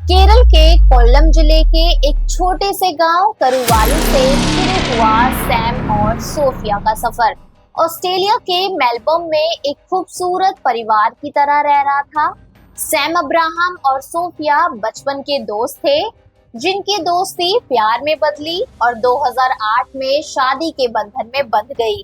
केरल के कोल्लम जिले के एक छोटे से गांव करुवालू से शुरू हुआ सैम और सोफिया का सफर। ऑस्ट्रेलिया के मेलबर्न में एक खूबसूरत परिवार की तरह रह रहा था। सैम अब्राहम और सोफिया बचपन के दोस्त थे, जिनकी दोस्ती प्यार में बदली और 2008 में शादी के बंधन में बंध गई।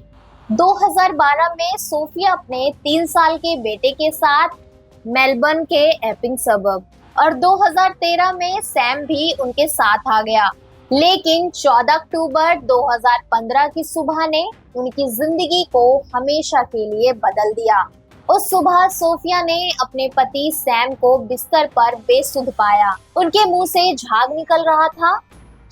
2012 में सोफिया अपने 3 साल के बेटे के साथ मेलबर्न के एपिंग सबर्ब और 2013 में सैम भी उनके साथ आ गया। लेकिन 14 अक्टूबर 2015 की सुबह ने उनकी जिंदगी को हमेशा के लिए बदल दिया। उस सुबह सोफिया ने अपने पति सैम को बिस्तर पर बेसुध पाया। उनके मुंह से झाग निकल रहा था,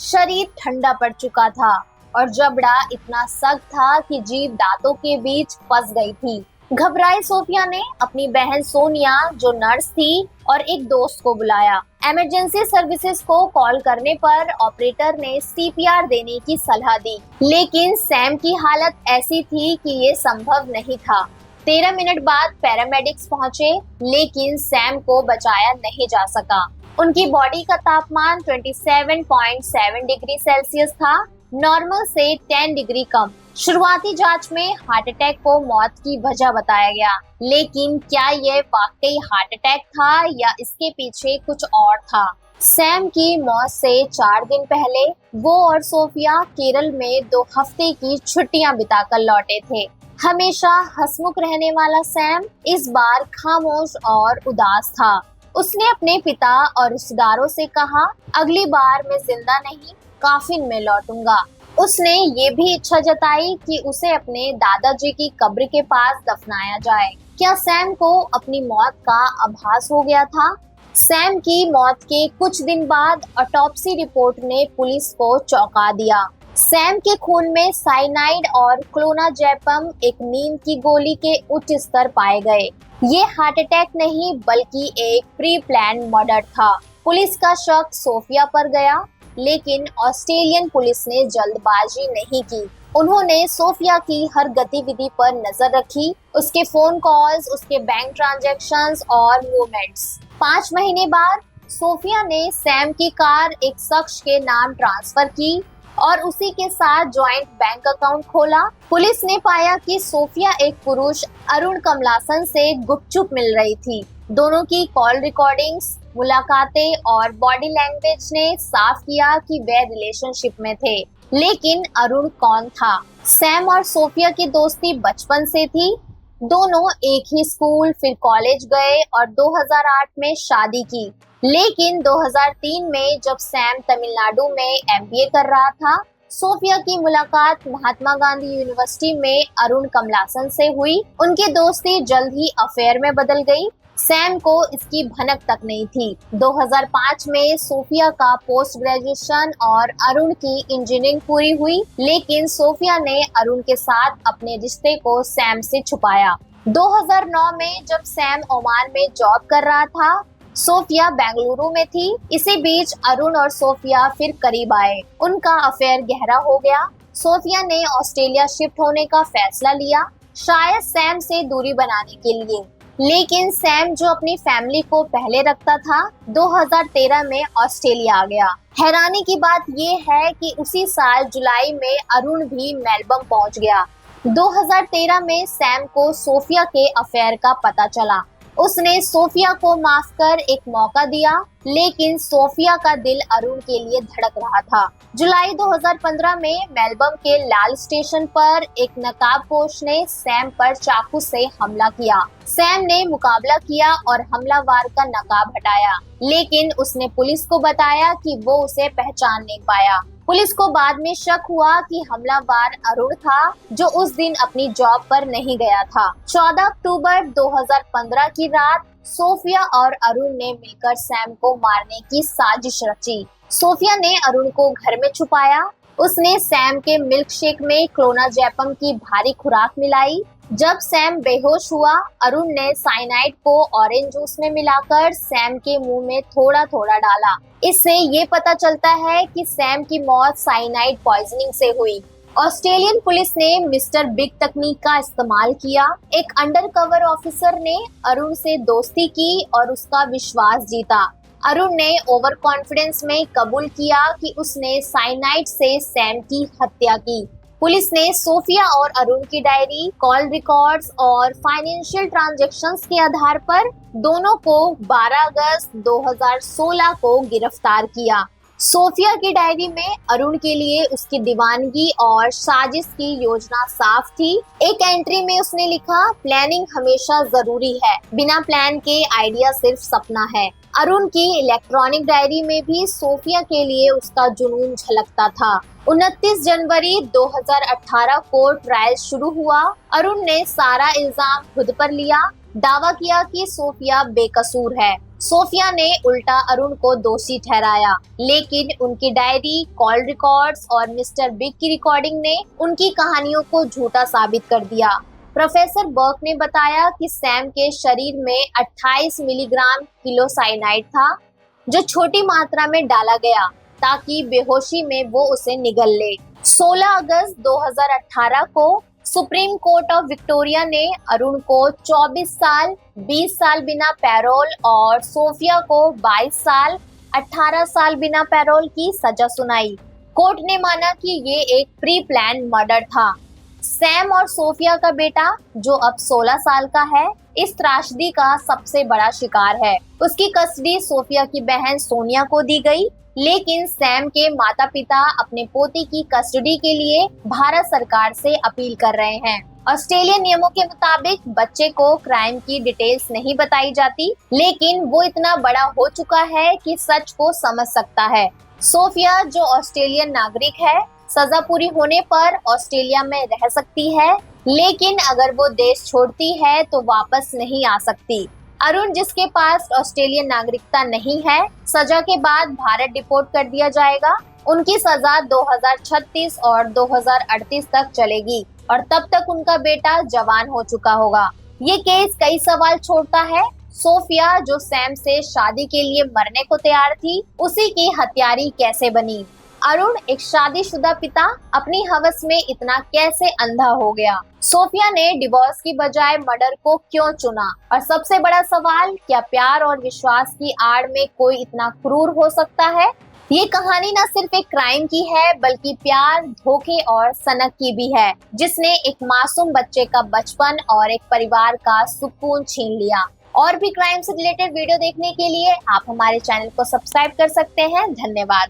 शरीर ठंडा पड़ चुका था और जबड़ा इतना सख्त था कि जीभ दांतों के बीच फंस गई थी। घबराई सोफिया ने अपनी बहन सोनिया, जो नर्स थी, और एक दोस्त को बुलाया। इमरजेंसी सर्विसेज को कॉल करने पर ऑपरेटर ने सीपीआर देने की सलाह दी, लेकिन सैम की हालत ऐसी थी कि ये संभव नहीं था। 13 मिनट बाद पैरामेडिक्स पहुंचे, लेकिन सैम को बचाया नहीं जा सका। उनकी बॉडी का तापमान 27.7 डिग्री सेल्सियस था, नॉर्मल से 10 डिग्री कम। शुरुआती जांच में हार्ट अटैक को मौत की वजह बताया गया, लेकिन क्या यह वाकई हार्ट अटैक था या इसके पीछे कुछ और था? सैम की मौत से 4 दिन पहले वो और सोफिया केरल में 2 हफ्ते की छुट्टियां बिताकर लौटे थे। हमेशा हंसमुख रहने वाला सैम इस बार खामोश और उदास था। उसने अपने पिता और रिश्तेदारों से कहा, अगली बार मैं जिंदा नहीं, काफिन में लौटूंगा। उसने ये भी इच्छा जताई कि उसे अपने दादाजी की कब्र के पास दफनाया जाए। क्या सैम को अपनी मौत का आभास हो गया था? सैम की मौत के कुछ दिन बाद ऑटोप्सी रिपोर्ट ने पुलिस को चौंका दिया। सैम के खून में साइनाइड और क्लोनाजेपम, एक नींद की गोली के उच्च स्तर पाए गए। ये हार्ट अटैक नहीं बल्कि एक प्री प्लान मर्डर था। पुलिस का शक सोफिया पर गया, लेकिन ऑस्ट्रेलियन पुलिस ने जल्दबाजी नहीं की। उन्होंने सोफिया की हर गतिविधि पर नजर रखी, उसके फोन कॉल्स, उसके बैंक ट्रांजैक्शंस और मूवमेंट्स। 5 महीने बाद सोफिया ने सैम की कार एक शख्स के नाम ट्रांसफर की और उसी के साथ जॉइंट बैंक अकाउंट खोला। पुलिस ने पाया कि सोफिया एक पुरुष अरुण कमलासन से गुपचुप मिल रही थी। दोनों की कॉल रिकॉर्डिंग्स, मुलाकातें और बॉडी लैंग्वेज ने साफ किया कि वे रिलेशनशिप में थे। लेकिन अरुण कौन था? सैम और सोफिया की दोस्ती बचपन से थी। दोनों एक ही स्कूल, फिर कॉलेज गए और 2008 में शादी की। लेकिन 2003 में जब सैम तमिलनाडु में एमबीए कर रहा था, सोफिया की मुलाकात महात्मा गांधी यूनिवर्सिटी में अरुण कमलासन से हुई। उनकी दोस्ती जल्द ही अफेयर में बदल गई। सैम को इसकी भनक तक नहीं थी। 2005 में सोफिया का पोस्ट ग्रेजुएशन और अरुण की इंजीनियरिंग पूरी हुई, लेकिन सोफिया ने अरुण के साथ अपने रिश्ते को सैम से छुपाया। 2009 में जब सैम ओमान में जॉब कर रहा था, सोफिया बेंगलुरु में थी। इसी बीच अरुण और सोफिया फिर करीब आए। उनका अफेयर गहरा हो गया। सोफिया ने ऑस्ट्रेलिया शिफ्ट होने का फैसला लिया, शायद सैम से दूरी बनाने के लिए। लेकिन सैम, जो अपनी फैमिली को पहले रखता था, 2013 में ऑस्ट्रेलिया आ गया। हैरानी की बात यह है कि उसी साल जुलाई में अरुण भी मेलबर्न पहुंच गया। 2013 में सैम को सोफिया के अफेयर का पता चला। उसने सोफिया को माफ कर एक मौका दिया, लेकिन सोफिया का दिल अरुण के लिए धड़क रहा था। जुलाई 2015 में मेलबर्न के लाल स्टेशन पर एक नकाबपोश ने सैम पर चाकू से हमला किया। सैम ने मुकाबला किया और हमलावर का नकाब हटाया, लेकिन उसने पुलिस को बताया कि वो उसे पहचान नहीं पाया। पुलिस को बाद में शक हुआ कि हमलावर अरुण था, जो उस दिन अपनी जॉब पर नहीं गया था। 14 अक्टूबर 2015 की रात सोफिया और अरुण ने मिलकर सैम को मारने की साजिश रची। सोफिया ने अरुण को घर में छुपाया। उसने सैम के मिल्क शेक में क्लोनाजेपम की भारी खुराक मिलाई। जब सैम बेहोश हुआ, अरुण ने साइनाइड को ऑरेंज जूस में मिलाकर सैम के मुंह में थोड़ा थोड़ा डाला। इससे ये पता चलता है कि सैम की मौत साइनाइड पॉइजनिंग से हुई। ऑस्ट्रेलियन पुलिस ने मिस्टर बिग तकनीक का इस्तेमाल किया। एक अंडरकवर ऑफिसर ने अरुण से दोस्ती की और उसका विश्वास जीता। अरुण ने ओवर कॉन्फिडेंस में कबूल किया कि उसने साइनाइड से सैम की हत्या की। पुलिस ने सोफिया और अरुण की डायरी, कॉल रिकॉर्ड्स और फाइनेंशियल ट्रांजैक्शंस के आधार पर दोनों को 12 अगस्त 2016 को गिरफ्तार किया। सोफिया की डायरी में अरुण के लिए उसकी दीवानगी और साजिश की योजना साफ थी। एक एंट्री में उसने लिखा, प्लानिंग हमेशा जरूरी है, बिना प्लान के आइडिया सिर्फ सपना है। अरुण की इलेक्ट्रॉनिक डायरी में भी सोफिया के लिए उसका जुनून झलकता था। 29 जनवरी 2018 को ट्रायल शुरू हुआ। अरुण ने सारा इल्जाम खुद पर लिया, दावा किया कि सोफिया बेकसूर है। सोफिया ने उल्टा अरुण को दोषी ठहराया, लेकिन उनकी डायरी, कॉल रिकॉर्ड्स और मिस्टर बिग की रिकॉर्डिंग ने उनकी कहानियों को झूठा साबित कर दिया। प्रोफेसर बर्क ने बताया कि सैम के शरीर में 28 मिलीग्राम किलोसाइनाइड था, जो छोटी मात्रा में डाला गया ताकि बेहोशी में वो उसे निगल ले। 16 अगस्त 2018 को सुप्रीम कोर्ट ऑफ विक्टोरिया ने अरुण को 24 साल, 20 साल बिना पैरोल और सोफिया को 22 साल, 18 साल बिना पैरोल की सजा सुनाई। कोर्ट ने माना कि ये एक प्री प्लान मर्डर था। सैम और सोफिया का बेटा, जो अब 16 साल का है, इस त्रासदी का सबसे बड़ा शिकार है। उसकी कस्टडी सोफिया की बहन सोनिया को दी गई, लेकिन सैम के माता पिता अपने पोती की कस्टडी के लिए भारत सरकार से अपील कर रहे हैं। ऑस्ट्रेलियन नियमों के मुताबिक बच्चे को क्राइम की डिटेल्स नहीं बताई जाती, लेकिन वो इतना बड़ा हो चुका है कि सच को समझ सकता है। सोफिया, जो ऑस्ट्रेलियन नागरिक है, सजा पूरी होने पर ऑस्ट्रेलिया में रह सकती है, लेकिन अगर वो देश छोड़ती है तो वापस नहीं आ सकती। अरुण, जिसके पास ऑस्ट्रेलियन नागरिकता नहीं है, सजा के बाद भारत डिपोर्ट कर दिया जाएगा। उनकी सजा 2036 और 2038 तक चलेगी और तब तक उनका बेटा जवान हो चुका होगा। ये केस कई सवाल छोड़ता है। सोफिया, जो सैम से शादी के लिए मरने को तैयार थी, उसी की हत्यारी कैसे बनी? अरुण, एक शादीशुदा पिता, अपनी हवस में इतना कैसे अंधा हो गया? सोफिया ने डिवोर्स की बजाय मर्डर को क्यों चुना? और सबसे बड़ा सवाल, क्या प्यार और विश्वास की आड़ में कोई इतना क्रूर हो सकता है? ये कहानी न सिर्फ एक क्राइम की है, बल्कि प्यार, धोखे और सनक की भी है, जिसने एक मासूम बच्चे का बचपन और एक परिवार का सुकून छीन लिया। और भी क्राइम से रिलेटेड वीडियो देखने के लिए आप हमारे चैनल को सब्सक्राइब कर सकते हैं। धन्यवाद।